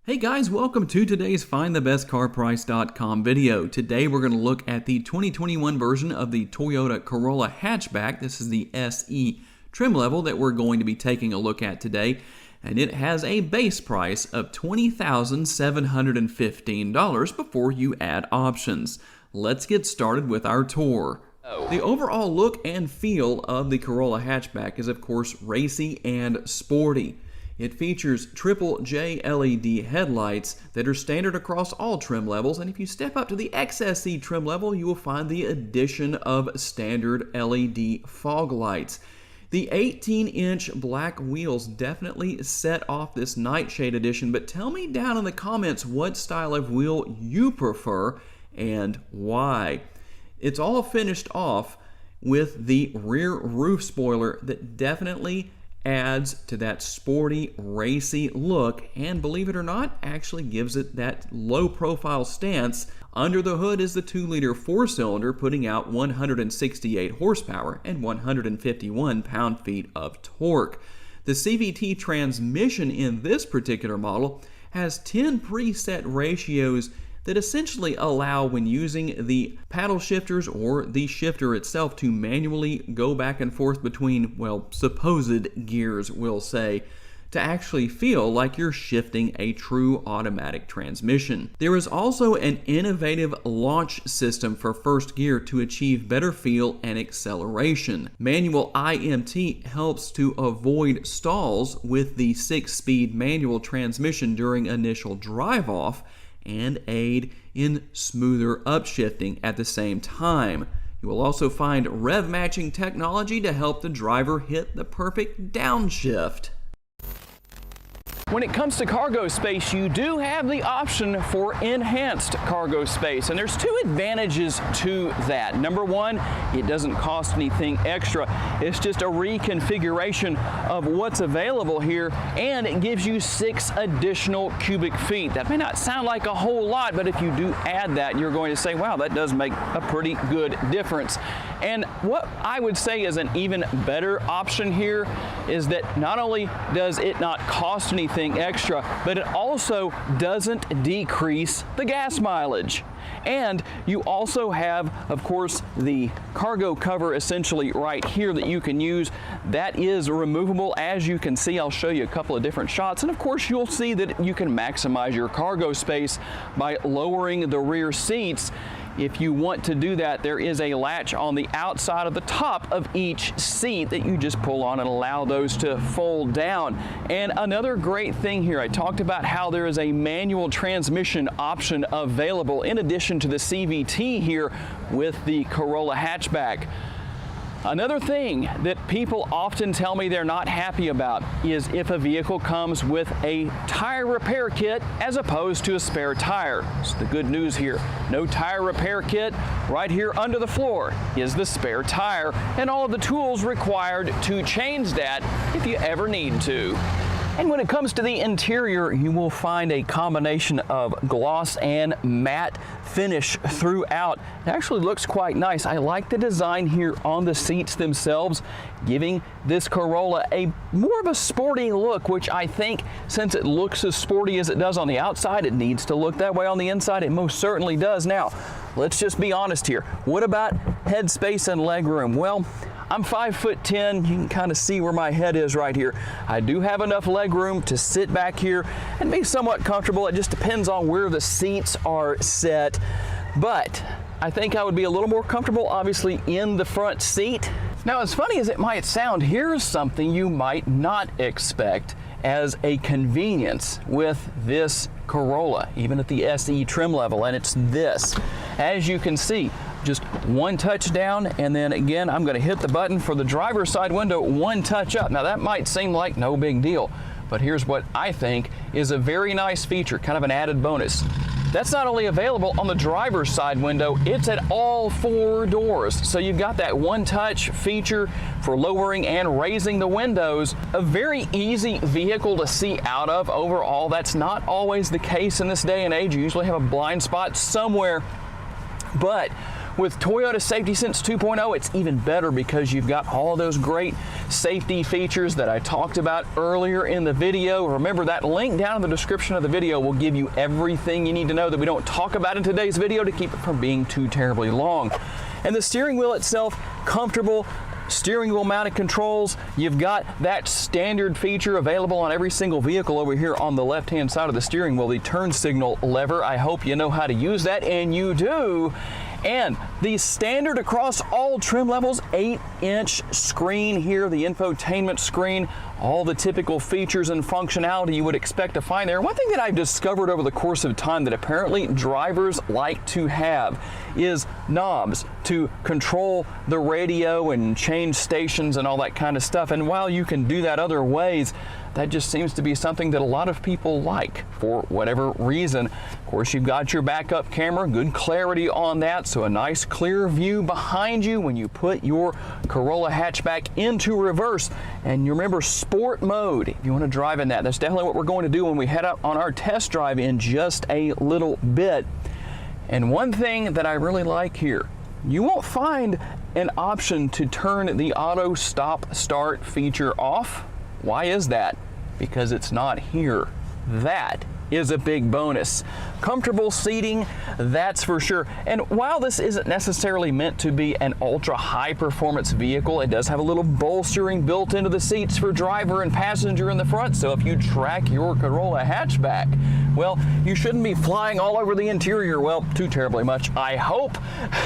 Hey guys, welcome to today's FindTheBestCarPrice.com video. Today we're going to look at the 2021 version of the Toyota Corolla Hatchback. This is the SE trim level that we're going to be taking a look at today. And it has a base price of $20,715 before you add options. Let's get started with our tour. The overall look and feel of the Corolla Hatchback is of course racy and sporty. It features triple J LED headlights that are standard across all trim levels, and if you step up to the XSE trim level, you will find the addition of standard LED fog lights. The 18-inch black wheels definitely set off this Nightshade edition, but tell me down in the comments what style of wheel you prefer and why. It's all finished off with the rear roof spoiler that definitely adds to that sporty, racy look, and believe it or not, actually gives it that low-profile stance. Under the hood is the 2-liter 4-cylinder, putting out 168 horsepower and 151 pound-feet of torque. The CVT transmission in this particular model has 10 preset ratios that essentially allow, when using the paddle shifters or the shifter itself, to manually go back and forth between, well, supposed gears, we'll say, to actually feel like you're shifting a true automatic transmission. There is also an innovative launch system for first gear to achieve better feel and acceleration. Manual IMT helps to avoid stalls with the 6-speed manual transmission during initial drive-off, and aid in smoother upshifting at the same time. You will also find rev matching technology to help the driver hit the perfect downshift. When it comes to cargo space, you do have the option for enhanced cargo space, and there's two advantages to that. Number one, it doesn't cost anything extra. It's just a reconfiguration of what's available here, and it gives you 6 additional cubic feet. That may not sound like a whole lot, but if you do add that, you're going to say, wow, that does make a pretty good difference. And what I would say is an even better option here is that not only does it not cost anything extra, but it also doesn't decrease the gas mileage. And you also have, of course, the cargo cover essentially right here that you can use. That is removable. As you can see, I'll show you a couple of different shots. And of course, you'll see that you can maximize your cargo space by lowering the rear seats. If you want to do that, there is a latch on the outside of the top of each seat that you just pull on and allow those to fold down. And another great thing here, I talked about how there is a manual transmission option available in addition to the CVT here with the Corolla Hatchback. Another thing that people often tell me they're not happy about is if a vehicle comes with a tire repair kit as opposed to a spare tire. So the good news here, no tire repair kit. Right here under the floor is the spare tire and all of the tools required to change that if you ever need to. And when it comes to the interior, you will find a combination of gloss and matte finish throughout. It actually looks quite nice. I like the design here on the seats themselves, giving this Corolla a more of a sporty look, which I think, since it looks as sporty as it does on the outside, it needs to look that way on the inside. It most certainly does. Now, let's just be honest here. What about headspace and legroom? Well, I'm 5'10". You can kind of see where my head is right here. I do have enough leg room to sit back here and be somewhat comfortable. It just depends on where the seats are set. But I think I would be a little more comfortable, obviously, in the front seat. Now, as funny as it might sound, here's something you might not expect as a convenience with this Corolla, even at the SE trim level, and it's this. As you can see, just one touch down, and then again, I'm going to hit the button for the driver's side window, one touch up. Now that might seem like no big deal, but here's what I think is a very nice feature, kind of an added bonus. That's not only available on the driver's side window, it's at all 4 doors. So you've got that one-touch feature for lowering and raising the windows. A very easy vehicle to see out of overall. That's not always the case in this day and age. You usually have a blind spot somewhere. But with Toyota Safety Sense 2.0, it's even better because you've got all those great safety features that I talked about earlier in the video. Remember, that link down in the description of the video will give you everything you need to know that we don't talk about in today's video to keep it from being too terribly long. And the steering wheel itself, comfortable. Steering wheel mounted controls. You've got that standard feature available on every single vehicle over here on the left hand side of the steering wheel, the turn signal lever. I hope you know how to use that, and you do. And the standard across all trim levels, 8-inch screen here, the infotainment screen, all the typical features and functionality you would expect to find there. One thing that I've discovered over the course of time that apparently drivers like to have is knobs to control the radio and change stations and all that kind of stuff. And while you can do that other ways, that just seems to be something that a lot of people like for whatever reason. Of course, you've got your backup camera, good clarity on that, so a nice clear view behind you when you put your Corolla hatchback into reverse. And you remember sport mode, if you want to drive in that. That's definitely what we're going to do when we head out on our test drive in just a little bit. And one thing that I really like here, you won't find an option to turn the auto stop start feature off. Why is that? Because it's not here. That is a big bonus. Comfortable seating, that's for sure. And while this isn't necessarily meant to be an ultra high performance vehicle, it does have a little bolstering built into the seats for driver and passenger in the front. So if you track your Corolla hatchback, well, you shouldn't be flying all over the interior, well, too terribly much, I hope.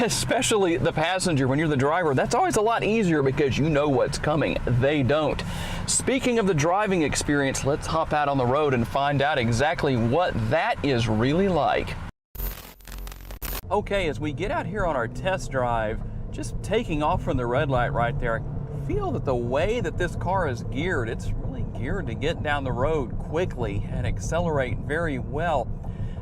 Especially the passenger. When you're the driver, that's always a lot easier because you know what's coming. They don't. Speaking of the driving experience, let's hop out on the road and find out exactly what that is really like. Okay, as we get out here on our test drive, just taking off from the red light right there, I feel that the way that this car is geared, it's really geared to get down the road quickly and accelerate very well.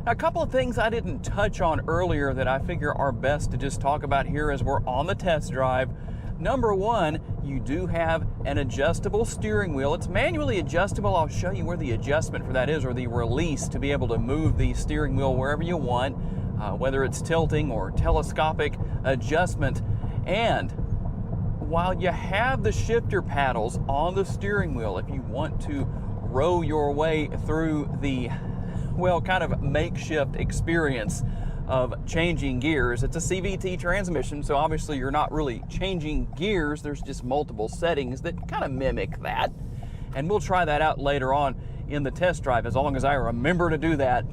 Now, a couple of things I didn't touch on earlier that I figure are best to just talk about here as we're on the test drive. Number one, you do have an adjustable steering wheel. It's manually adjustable. I'll show you where the adjustment for that is, or the release to be able to move the steering wheel wherever you want, whether it's tilting or telescopic adjustment. And while you have the shifter paddles on the steering wheel, if you want to row your way through the, well, kind of makeshift experience of changing gears. It's a CVT transmission, so obviously you're not really changing gears. There's just multiple settings that kind of mimic that. And we'll try that out later on in the test drive, as long as I remember to do that.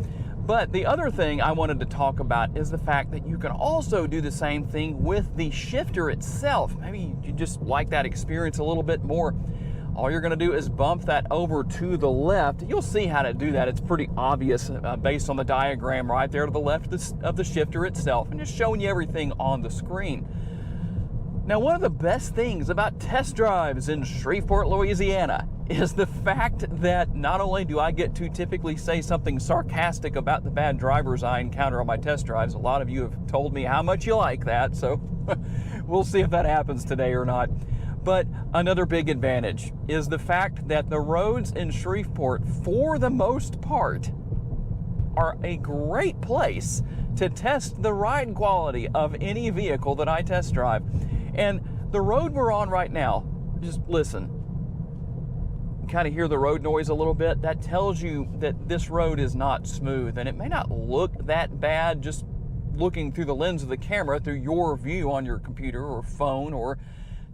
But the other thing I wanted to talk about is the fact that you can also do the same thing with the shifter itself. Maybe you just like that experience a little bit more. All you're going to do is bump that over to the left. You'll see how to do that. It's pretty obvious based on the diagram right there to the left of the shifter itself, and just showing you everything on the screen. Now, one of the best things about test drives in Shreveport, Louisiana is the fact that not only do I get to typically say something sarcastic about the bad drivers I encounter on my test drives. A lot of you have told me how much you like that, so we'll see if that happens today or not. But another big advantage is the fact that the roads in Shreveport, for the most part, are a great place to test the ride quality of any vehicle that I test drive. And the road we're on right now, just listen, kind of hear the road noise a little bit. That tells you that this road is not smooth, and it may not look that bad just looking through the lens of the camera, through your view on your computer or phone or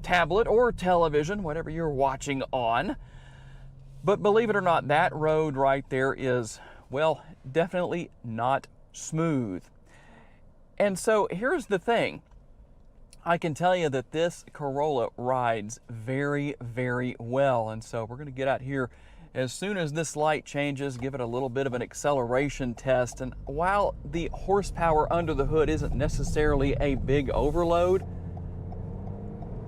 tablet or television, whatever you're watching on. But believe it or not, that road right there is, well, definitely not smooth. And so here's the thing. I can tell you that this Corolla rides very, very well. And so we're going to get out here as soon as this light changes, give it a little bit of an acceleration test. And while the horsepower under the hood isn't necessarily a big overload,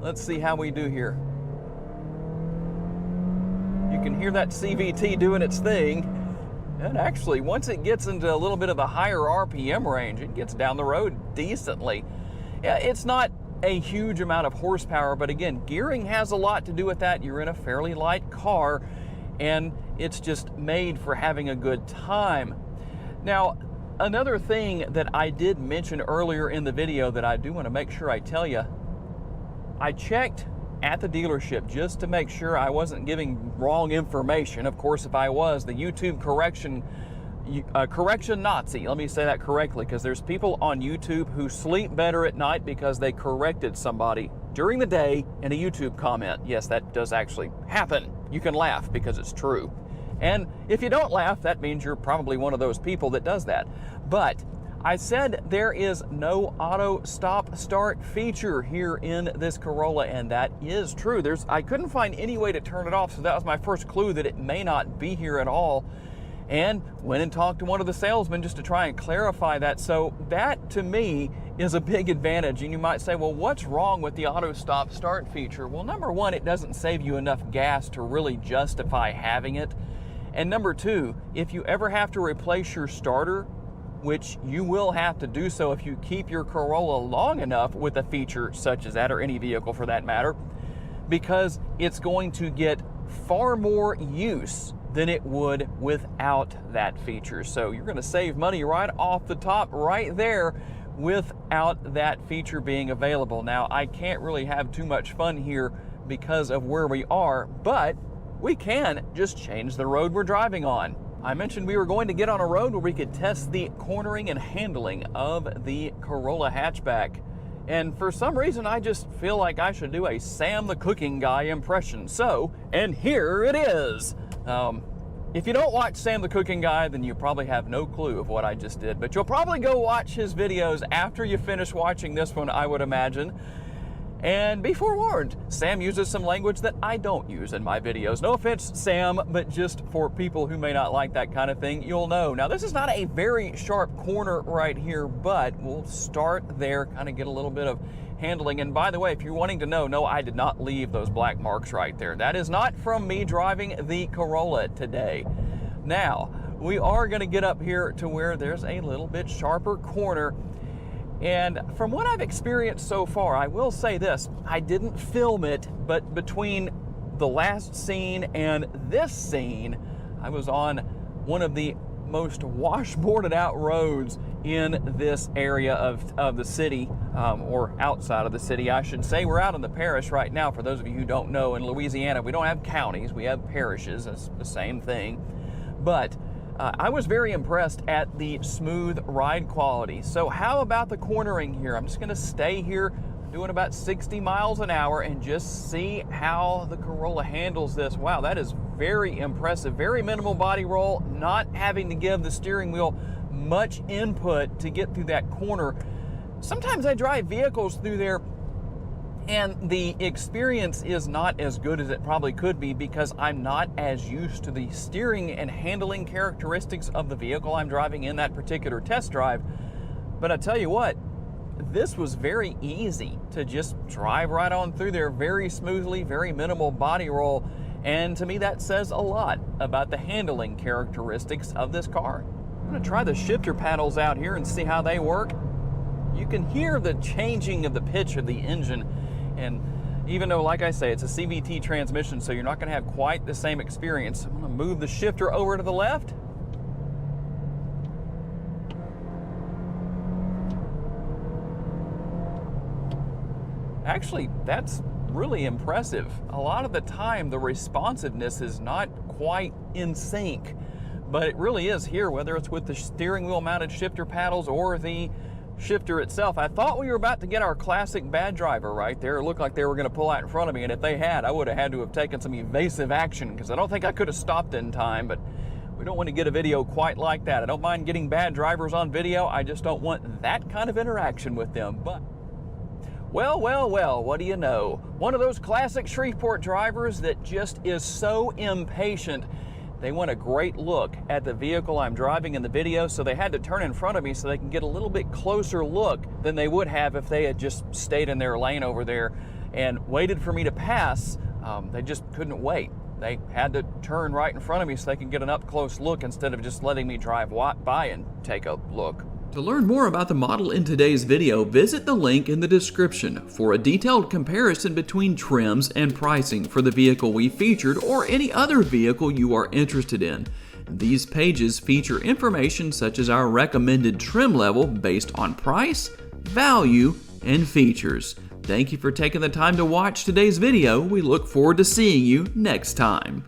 let's see how we do here. You can hear that CVT doing its thing. And actually, once it gets into a little bit of a higher RPM range, it gets down the road decently. Yeah, it's not a huge amount of horsepower, but again, gearing has a lot to do with that. You're in a fairly light car, and it's just made for having a good time. Now, another thing that I did mention earlier in the video that I do want to make sure I tell you, I checked at the dealership just to make sure I wasn't giving wrong information. Of course, if I was, the YouTube correction Nazi, let me say that correctly, because there's people on YouTube who sleep better at night because they corrected somebody during the day in a YouTube comment. Yes, that does actually happen. You can laugh because it's true. And if you don't laugh, that means you're probably one of those people that does that. But I said there is no auto stop start feature here in this Corolla, and that is true. I couldn't find any way to turn it off, so that was my first clue that it may not be here at all. And went and talked to one of the salesmen just to try and clarify that. So that, to me, is a big advantage. And you might say, well, what's wrong with the auto stop start feature? Well, number one, it doesn't save you enough gas to really justify having it. And number two, if you ever have to replace your starter, which you will have to do so if you keep your Corolla long enough with a feature such as that, or any vehicle for that matter, because it's going to get far more use than it would without that feature. So you're going to save money right off the top right there without that feature being available. Now, I can't really have too much fun here because of where we are, but we can just change the road we're driving on. I mentioned we were going to get on a road where we could test the cornering and handling of the Corolla Hatchback. And for some reason, I just feel like I should do a Sam the Cooking Guy impression. So, and here it is. If you don't watch Sam the Cooking Guy, then you probably have no clue of what I just did. But you'll probably go watch his videos after you finish watching this one, I would imagine. And be forewarned, Sam uses some language that I don't use in my videos. No offense, Sam, but just for people who may not like that kind of thing, you'll know. Now, this is not a very sharp corner right here, but we'll start there, kind of get a little bit of handling. And by the way, if you're wanting to know, no, I did not leave those black marks right there. That is not from me driving the Corolla today. Now, we are going to get up here to where there's a little bit sharper corner. And from what I've experienced so far, I will say this, I didn't film it, but between the last scene and this scene, I was on one of the most washboarded out roads in this area of the city, or outside of the city, I should say. We're out in the parish right now. For those of you who don't know, in Louisiana, we don't have counties, we have parishes. It's the same thing. But I was very impressed at the smooth ride quality. So how about the cornering here? I'm just gonna stay here doing about 60 miles an hour and just see how the Corolla handles this. Wow, that is very impressive. Very minimal body roll, not having to give the steering wheel much input to get through that corner. Sometimes I drive vehicles through there and the experience is not as good as it probably could be because I'm not as used to the steering and handling characteristics of the vehicle I'm driving in that particular test drive. But I tell you what, this was very easy to just drive right on through there very smoothly, very minimal body roll. And to me, that says a lot about the handling characteristics of this car. I'm gonna try the shifter paddles out here and see how they work. You can hear the changing of the pitch of the engine. And even though, like I say, it's a CVT transmission, so you're not going to have quite the same experience. I'm going to move the shifter over to the left. Actually, that's really impressive. A lot of the time, the responsiveness is not quite in sync, but it really is here, whether it's with the steering wheel mounted shifter paddles or the shifter itself. I thought we were about to get our classic bad driver right there. It looked like they were going to pull out in front of me, and if they had, I would have had to have taken some evasive action because I don't think I could have stopped in time. But we don't want to get a video quite like that. I don't mind getting bad drivers on video. I just don't want that kind of interaction with them. But well, what do you know? One of those classic Shreveport drivers that just is so impatient. They want a great look at the vehicle I'm driving in the video, so they had to turn in front of me so they can get a little bit closer look than they would have if they had just stayed in their lane over there and waited for me to pass. They just couldn't wait. They had to turn right in front of me so they could get an up-close look instead of just letting me drive by and take a look. To learn more about the model in today's video, visit the link in the description for a detailed comparison between trims and pricing for the vehicle we featured or any other vehicle you are interested in. These pages feature information such as our recommended trim level based on price, value, and features. Thank you for taking the time to watch today's video. We look forward to seeing you next time.